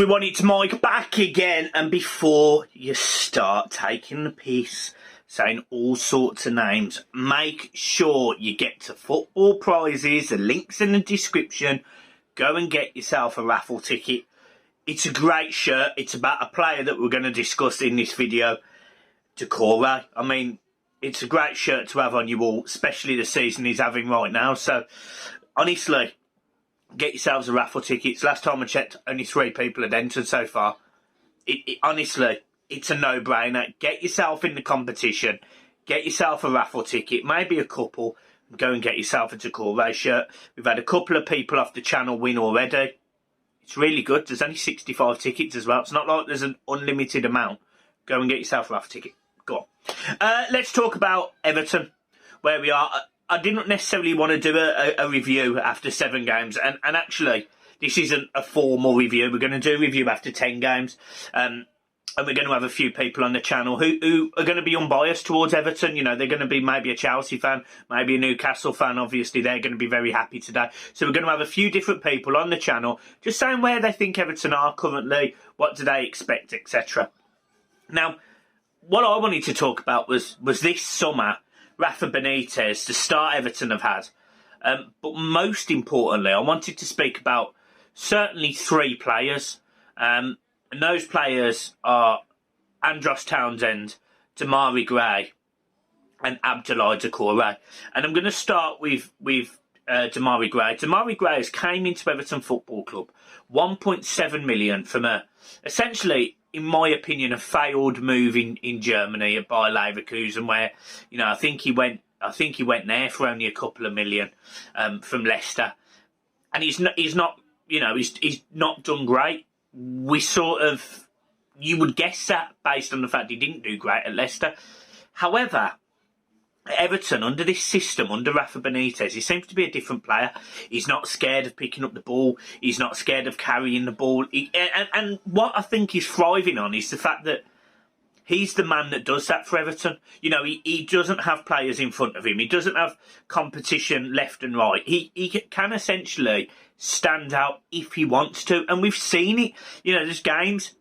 everyone, it's Mike back again, and before you start taking the piss, saying all sorts of names, make sure you get to football prizes. The link's in the description. Go and get yourself a raffle ticket. It's a great shirt. It's about a player that we're going to discuss in this video, Decore. I mean, it's a great shirt to have on you all, especially the season he's having right now. So, honestly, get yourselves a raffle tickets. Last time I checked, only 3 people had entered so far. Honestly, it's a no-brainer. Get yourself in the competition. Get yourself a raffle ticket, maybe a couple. And go and get yourself a Decore shirt. We've had a couple of people off the channel win already. It's really good. There's only 65 tickets as well. It's not like there's an unlimited amount. Go and get yourself a raffle ticket. Go on. Let's talk about Everton, where we are. I didn't necessarily want to do a review after 7 games, and actually, this isn't a formal review. We're going to do a review after 10 games, and we're going to have a few people on the channel who are going to be unbiased towards Everton. You know, they're going to be maybe a Chelsea fan, maybe a Newcastle fan. Obviously, they're going to be very happy today. So we're going to have a few different people on the channel, just saying where they think Everton are currently, what do they expect, etc. Now, what I wanted to talk about was this summer, Rafa Benitez, the start Everton have had. But most importantly, I wanted to speak about certainly 3 players. And those players are Andros Townsend, Demarai Gray, and Abdoulaye Doucouré. And I'm going to start with Demarai Gray. Demarai Gray has came into Everton Football Club, 1.7 million from essentially, in my opinion, a failed move in Germany at Bayer Leverkusen, where, you know, I think he went there for only a couple of million from Leicester, and he's not done great. You would guess that based on the fact he didn't do great at Leicester. However, Everton, under this system, under Rafa Benitez, he seems to be a different player. He's not scared of picking up the ball. He's not scared of carrying the ball. And what I think he's thriving on is the fact that he's the man that does that for Everton. You know, he doesn't have players in front of him. He doesn't have competition left and right. He can essentially stand out if he wants to. And we've seen it. You know, there's games.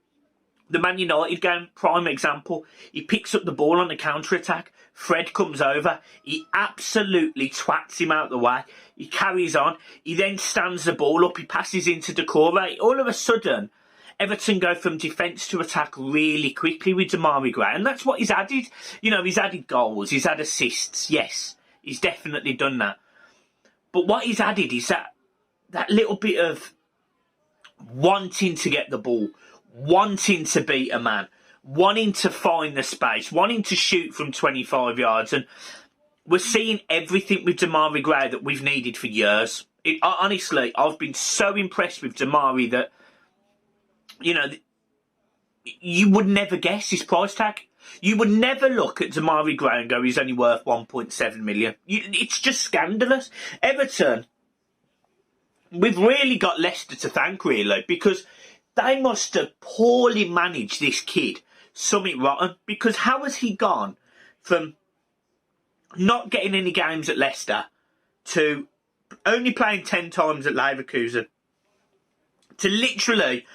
The Man United game, prime example. He picks up the ball on the counter-attack. Fred comes over. He absolutely twats him out the way. He carries on. He then stands the ball up. He passes into Doucouré. All of a sudden, Everton go from defence to attack really quickly with Demarai Gray. And that's what he's added. You know, he's added goals. He's had assists. Yes, he's definitely done that. But what he's added is that little bit of wanting to get the ball, wanting to beat a man, wanting to find the space, wanting to shoot from 25 yards. And we're seeing everything with Demarai Gray that we've needed for years. Honestly, I've been so impressed with Demarai that, you know, you would never guess his price tag. You would never look at Demarai Gray and go, he's only worth 1.7 million. It's just scandalous. Everton, we've really got Leicester to thank, really, because they must have poorly managed this kid something rotten. Because how has he gone from not getting any games at Leicester to only playing 10 times at Leverkusen to literally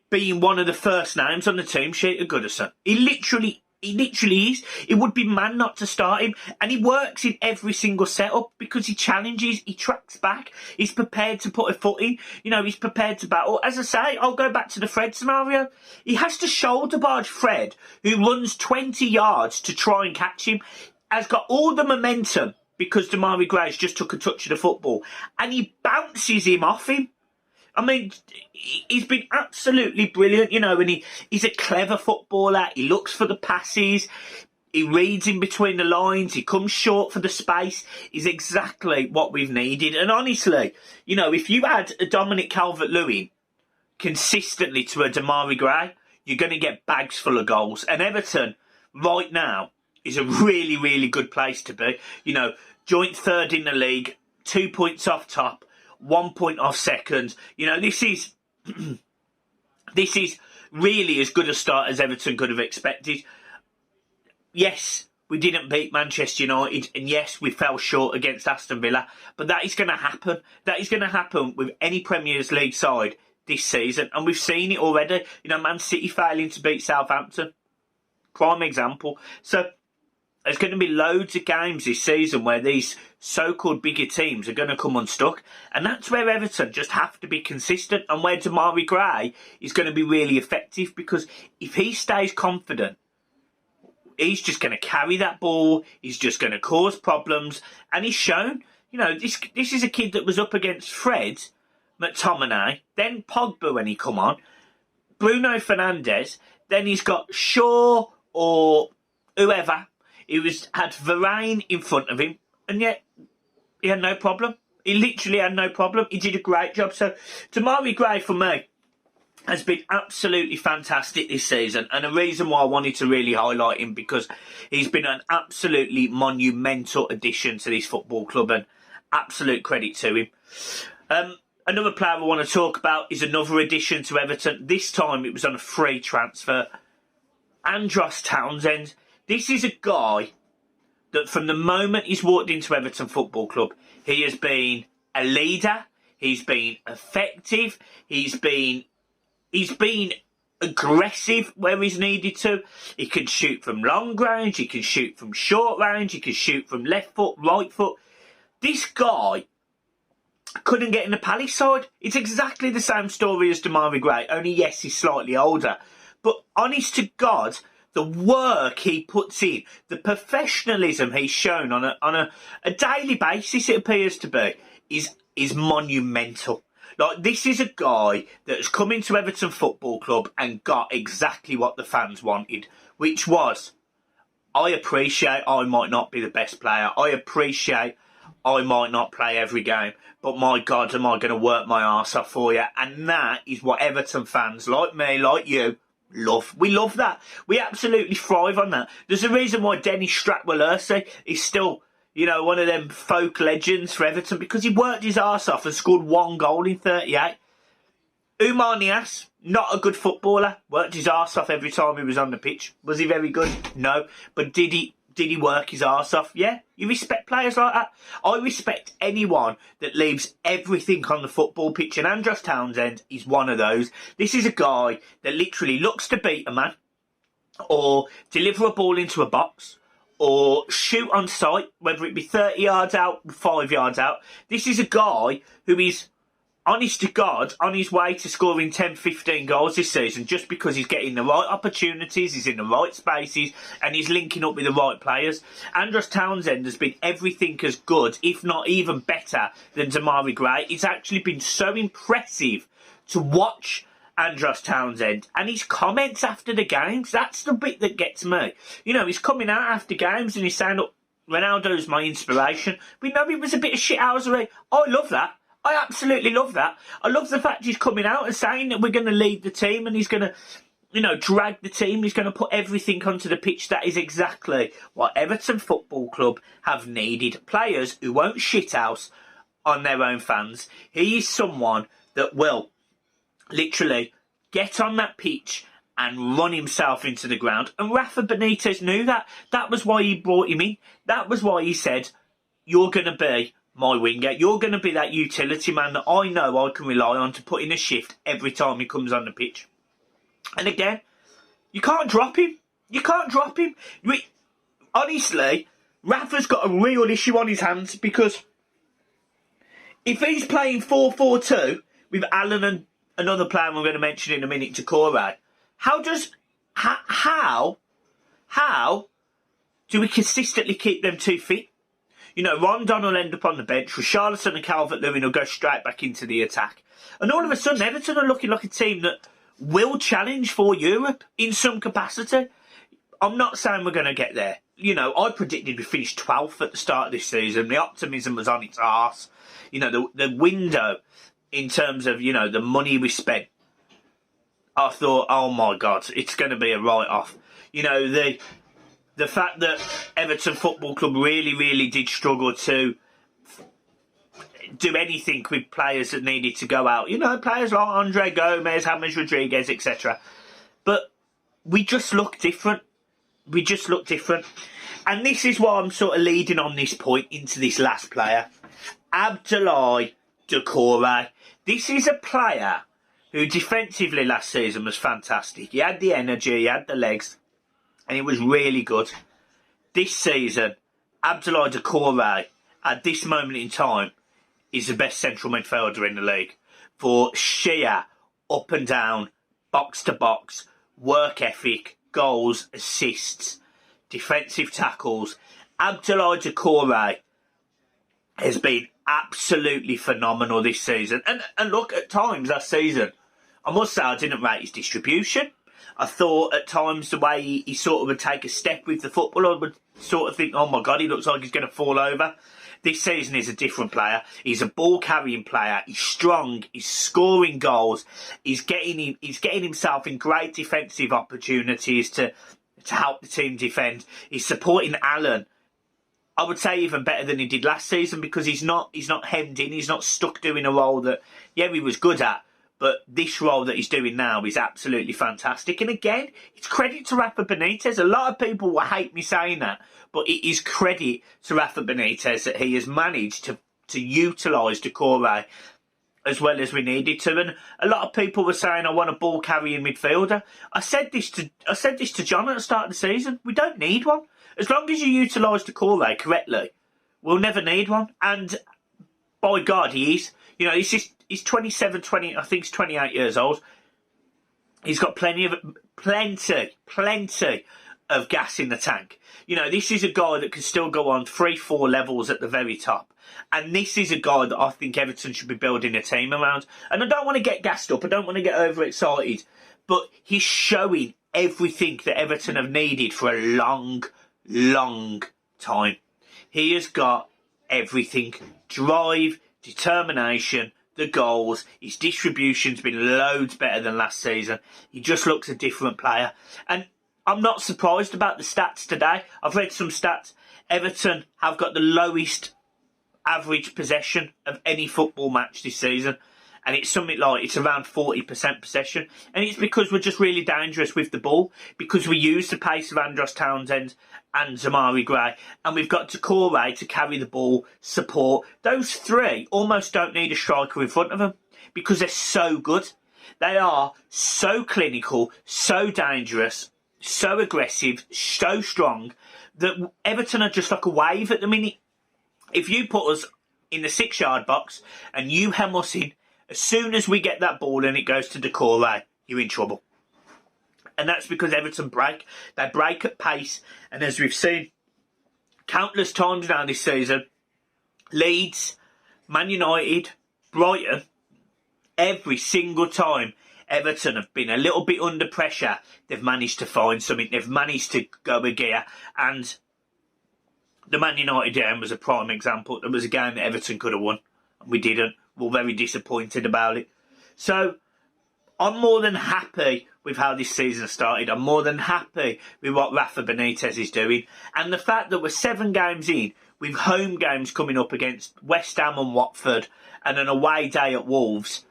being one of the first names on the team sheet at Goodison? He literally is. It would be mad not to start him. And he works in every single setup because he challenges, he tracks back, he's prepared to put a foot in. You know, he's prepared to battle. As I say, I'll go back to the Fred scenario. He has to shoulder barge Fred, who runs 20 yards to try and catch him, has got all the momentum because Demarai Gray's just took a touch of the football, and he bounces him off him. I mean, he's been absolutely brilliant, you know, and he's a clever footballer. He looks for the passes. He reads in between the lines. He comes short for the space. He's exactly what we've needed. And honestly, you know, if you add a Dominic Calvert-Lewin consistently to a Demarai Gray, you're going to get bags full of goals. And Everton, right now, is a really, really good place to be. You know, joint 3rd in the league, 2 points off top, 1 point off second. You know, this is really as good a start as Everton could have expected. Yes, we didn't beat Manchester United, and yes, we fell short against Aston Villa, but that is going to happen. That is going to happen with any Premier League side this season, and we've seen it already. You know, Man City failing to beat Southampton, prime example. So there's going to be loads of games this season where these so-called bigger teams are going to come unstuck, and that's where Everton just have to be consistent, and where Demarai Gray is going to be really effective, because if he stays confident, he's just going to carry that ball, he's just going to cause problems, and he's shown, you know, this is a kid that was up against Fred, McTominay, then Pogba when he come on, Bruno Fernandes, then he's got Shaw or whoever. He had Varane in front of him, and yet he had no problem. He literally had no problem. He did a great job. So Demarai Gray, for me, has been absolutely fantastic this season, and a reason why I wanted to really highlight him, because he's been an absolutely monumental addition to this football club, and absolute credit to him. Another player I want to talk about is another addition to Everton. This time it was on a free transfer. Andros Townsend. This is a guy that from the moment he's walked into Everton Football Club, he has been a leader, he's been effective, he's been aggressive where he's needed to. He can shoot from long range, he can shoot from short range, he can shoot from left foot, right foot. This guy couldn't get in the Palace side. It's exactly the same story as Demarai Gray, only yes, he's slightly older. But honest to God, the work he puts in, the professionalism he's shown on a daily basis, it appears to be, is monumental. Like, this is a guy that has come into Everton Football Club and got exactly what the fans wanted, which was, I appreciate I might not be the best player. I appreciate I might not play every game, but my God, am I going to work my arse off for you? And that is what Everton fans like me, like you, love. We love that. We absolutely thrive on that. There's a reason why Dennis Stratwell-Ersey is still, you know, one of them folk legends for Everton, because he worked his arse off and scored 1 goal in 38. Oumar Niasse, not a good footballer, worked his arse off every time he was on the pitch. Was he very good? No. But did he work his arse off? Yeah. You respect players like that. I respect anyone that leaves everything on the football pitch, and Andros Townsend is one of those. This is a guy that literally looks to beat a man, or deliver a ball into a box, or shoot on sight, whether it be 30 yards out, 5 yards out. This is a guy who is, honest to God, on his way to scoring 10, 15 goals this season, just because he's getting the right opportunities, he's in the right spaces, and he's linking up with the right players. Andros Townsend has been everything as good, if not even better, than Demarai Gray. It's actually been so impressive to watch Andros Townsend, and his comments after the games, that's the bit that gets me. You know, he's coming out after games and he's saying, look, Ronaldo's my inspiration. We know he was a bit of shithousery. I love that. I absolutely love that. I love the fact he's coming out and saying that we're going to lead the team, and he's going to, you know, drag the team. He's going to put everything onto the pitch. That is exactly what Everton Football Club have needed. Players who won't shithouse on their own fans. He is someone that will literally get on that pitch and run himself into the ground. And Rafa Benitez knew that. That was why he brought him in. That was why he said, you're going to be my winger. You're going to be that utility man that I know I can rely on to put in a shift every time he comes on the pitch. And again, you can't drop him. You can't drop him. Honestly, Rafa's got a real issue on his hands, because if he's playing 4-4-2 with Allen and another player I'm going to mention in a minute, Decore, how do we consistently keep them 2 fit? You know, Rondon will end up on the bench, Richarlison and Calvert-Lewin will go straight back into the attack. And all of a sudden, Everton are looking like a team that will challenge for Europe in some capacity. I'm not saying we're going to get there. You know, I predicted we finished 12th at the start of this season. The optimism was on its arse. You know, the window in terms of, you know, the money we spent, I thought, oh my God, it's going to be a write-off. You know, the fact that Everton Football Club really, really did struggle to do anything with players that needed to go out. You know, players like Andre Gomez, James Rodriguez, etc. But we just look different. We just look different. And this is why I'm sort of leading on this point into this last player. Abdoulaye Doucouré. This is a player who defensively last season was fantastic. He had the energy, he had the legs, and he was really good. This season, Abdoulaye Doucouré, at this moment in time, is the best central midfielder in the league for sheer up and down, box to box, work ethic, goals, assists, defensive tackles. Abdoulaye Doucouré has been absolutely phenomenal this season. And look, at times last season, I must say I didn't rate his distribution. I thought at times the way he sort of would take a step with the football, I would sort of think, oh my God, he looks like he's going to fall over. This season is a different player. He's a ball-carrying player. He's strong. He's scoring goals. He's getting himself in great defensive opportunities to help the team defend. He's supporting Alan, I would say, even better than he did last season, because he's not hemmed in. He's not stuck doing a role that, yeah, he was good at. But this role that he's doing now is absolutely fantastic. And again, it's credit to Rafa Benitez. A lot of people will hate me saying that, but it is credit to Rafa Benitez that he has managed to utilise Doucouré as well as we needed to. And a lot of people were saying, I want a ball carrying midfielder. I said this to John at the start of the season. We don't need one. As long as you utilise Doucouré correctly, we'll never need one. And by God, he is. You know, he's 27, 20, I think he's 28 years old. He's got plenty of gas in the tank. You know, this is a guy that can still go on 3-4 levels at the very top. And this is a guy that I think Everton should be building a team around. And I don't want to get gassed up. I don't want to get overexcited. But he's showing everything that Everton have needed for a long, long time. He has got everything. Drive, determination, the goals, his distribution's been loads better than last season. He just looks a different player. And I'm not surprised about the stats today. I've read some stats. Everton have got the lowest average possession of any football match this season. And it's something like, it's around 40% possession. And it's because we're just really dangerous with the ball, because we use the pace of Andros Townsend and Zamari Gray. And we've got Doucouré to carry the ball, support. Those three almost don't need a striker in front of them, because they're so good. They are so clinical, so dangerous, so aggressive, so strong, that Everton are just like a wave at the minute. If you put us in the 6-yard box and you hem us in, as soon as we get that ball and it goes to Doucouré, you're in trouble. And that's because Everton break. They break at pace. And as we've seen countless times now this season, Leeds, Man United, Brighton, every single time Everton have been a little bit under pressure, they've managed to find something. They've managed to go a gear. And the Man United game was a prime example. There was a game that Everton could have won, and we didn't. We're very disappointed about it. So I'm more than happy with how this season started. I'm more than happy with what Rafa Benitez is doing. And the fact that we're 7 games in, with home games coming up against West Ham and Watford, and an away day at Wolves,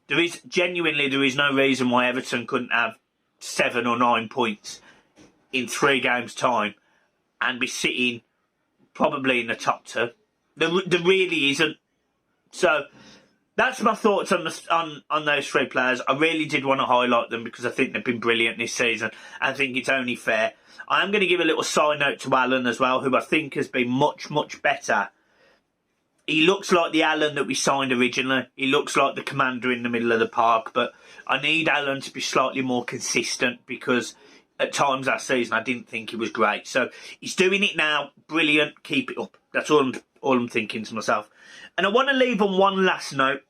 there is no reason why Everton couldn't have 7 or 9 points in 3 games' time and be sitting probably in the top 2. There really isn't. So that's my thoughts on those 3 players. I really did want to highlight them because I think they've been brilliant this season. I think it's only fair. I am going to give a little side note to Alan as well, who I think has been much, much better. He looks like the Alan that we signed originally. He looks like the commander in the middle of the park. But I need Alan to be slightly more consistent, because at times last season I didn't think he was great. So he's doing it now. Brilliant. Keep it up. That's all I'm thinking to myself. And I want to leave on one last note.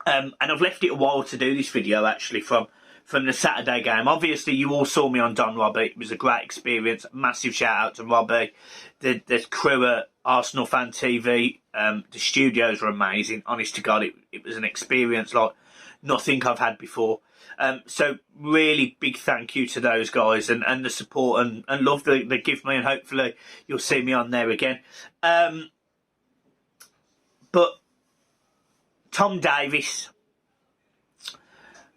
And I've left it a while to do this video, actually, from the Saturday game. Obviously, you all saw me on Don Robbie. It was a great experience. Massive shout out to Robbie. The crew at Arsenal Fan TV. The studios were amazing. Honest to God, it was an experience like nothing I've had before. So really big thank you to those guys and the support and love they give me, and hopefully you'll see me on there again. But Tom Davies,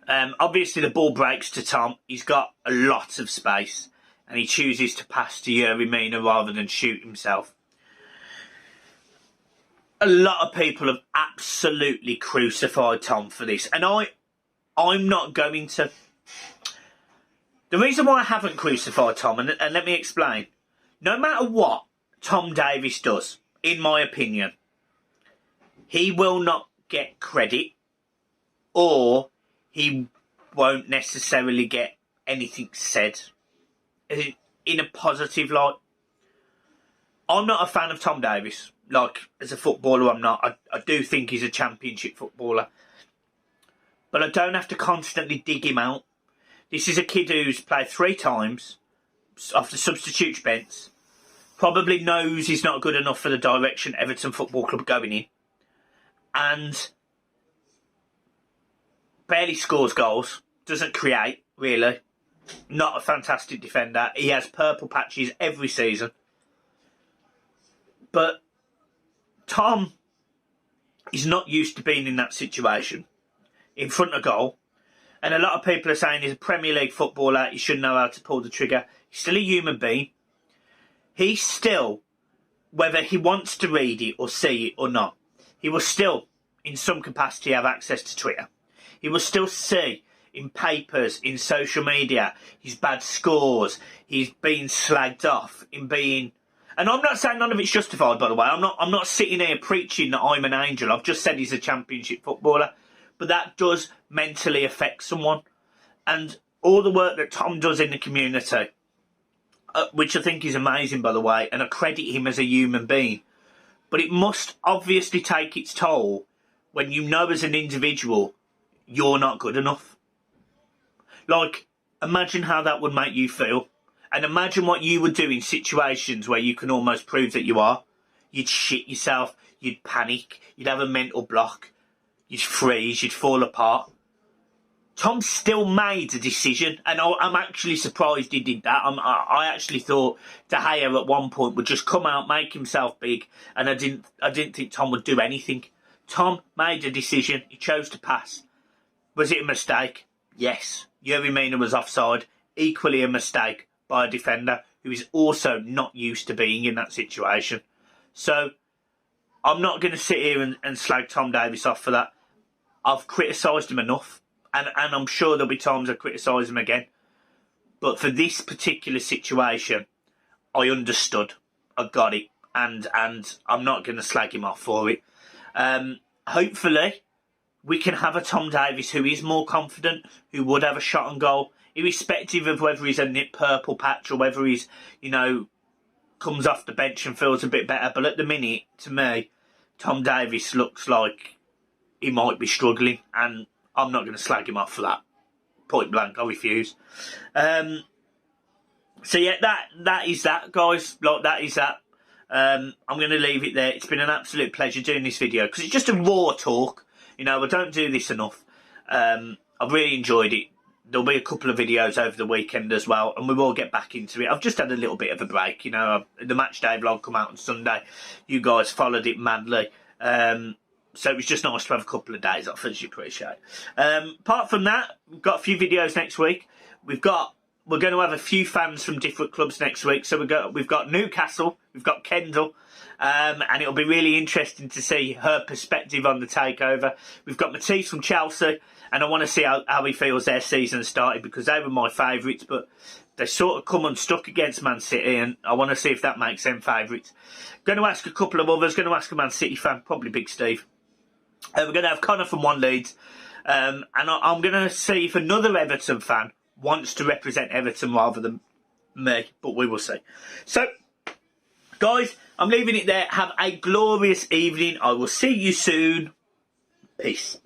obviously the ball breaks to Tom. He's got a lot of space and he chooses to pass to Yerry Mina rather than shoot himself. A lot of people have absolutely crucified Tom for this, and I'm not going to. The reason why I haven't crucified Tom, and let me explain. No matter what Tom Davies does, in my opinion, he will not get credit, or he won't necessarily get anything said in a positive light. I'm not a fan of Tom Davies. Like, as a footballer, I'm not. I do think he's a championship footballer. But I don't have to constantly dig him out. This is a kid who's played 3 times off the substitute bench. Probably knows he's not good enough for the direction Everton Football Club going in. And barely scores goals. Doesn't create, really. Not a fantastic defender. He has purple patches every season. But Tom is not used to being in that situation. In front of goal. And a lot of people are saying he's a Premier League footballer, he should know how to pull the trigger. He's still a human being. He still, whether he wants to read it or see it or not, he will still, in some capacity, have access to Twitter. He will still see in papers, in social media, his bad scores, he's being slagged off, in being... And I'm not saying none of it's justified, by the way. I'm not sitting here preaching that I'm an angel. I've just said he's a championship footballer. But that does mentally affect someone. And all the work that Tom does in the community, which I think is amazing, by the way, and I credit him as a human being. But it must obviously take its toll when you know as an individual you're not good enough. Like, imagine how that would make you feel. And imagine what you would do in situations where you can almost prove that you are. You'd shit yourself, you'd panic, you'd have a mental block. You'd freeze, you'd fall apart. Tom still made a decision, and I'm actually surprised he did that. I actually thought De Gea at one point would just come out, make himself big, and I didn't think Tom would do anything. Tom made a decision. He chose to pass. Was it a mistake? Yes. Yerry Mina was offside. Equally a mistake by a defender who is also not used to being in that situation. So I'm not going to sit here and slag Tom Davies off for that. I've criticised him enough, and I'm sure there'll be times I criticise him again. But for this particular situation, I understood. I got it, and I'm not going to slag him off for it. Hopefully, we can have a Tom Davies who is more confident, who would have a shot on goal, irrespective of whether he's a nip purple patch or whether he's, comes off the bench and feels a bit better. But at the minute, to me, Tom Davies looks like he might be struggling, and I'm not going to slag him off for that. Point blank, I refuse. So yeah, that is that, guys. Like, that is that. I'm going to leave it there. It's been an absolute pleasure doing this video, because it's just a raw talk. I don't do this enough. I've really enjoyed it. There'll be a couple of videos over the weekend as well, and we will get back into it. I've just had a little bit of a break. The match day vlog come out on Sunday. You guys followed it madly. So it was just nice to have a couple of days off, as you appreciate. Apart from that, we've got a few videos next week. We're going to have a few fans from different clubs next week. So we've got Newcastle, we've got Kendall, and it'll be really interesting to see her perspective on the takeover. We've got Matisse from Chelsea, and I want to see how he feels their season started, because they were my favourites, but they sort of come unstuck against Man City, and I want to see if that makes them favourites. Going to ask a couple of others. Going to ask a Man City fan, probably Big Steve. We're going to have Connor from One Leeds, and I'm going to see if another Everton fan wants to represent Everton rather than me, but we will see. So, guys, I'm leaving it there. Have a glorious evening. I will see you soon. Peace.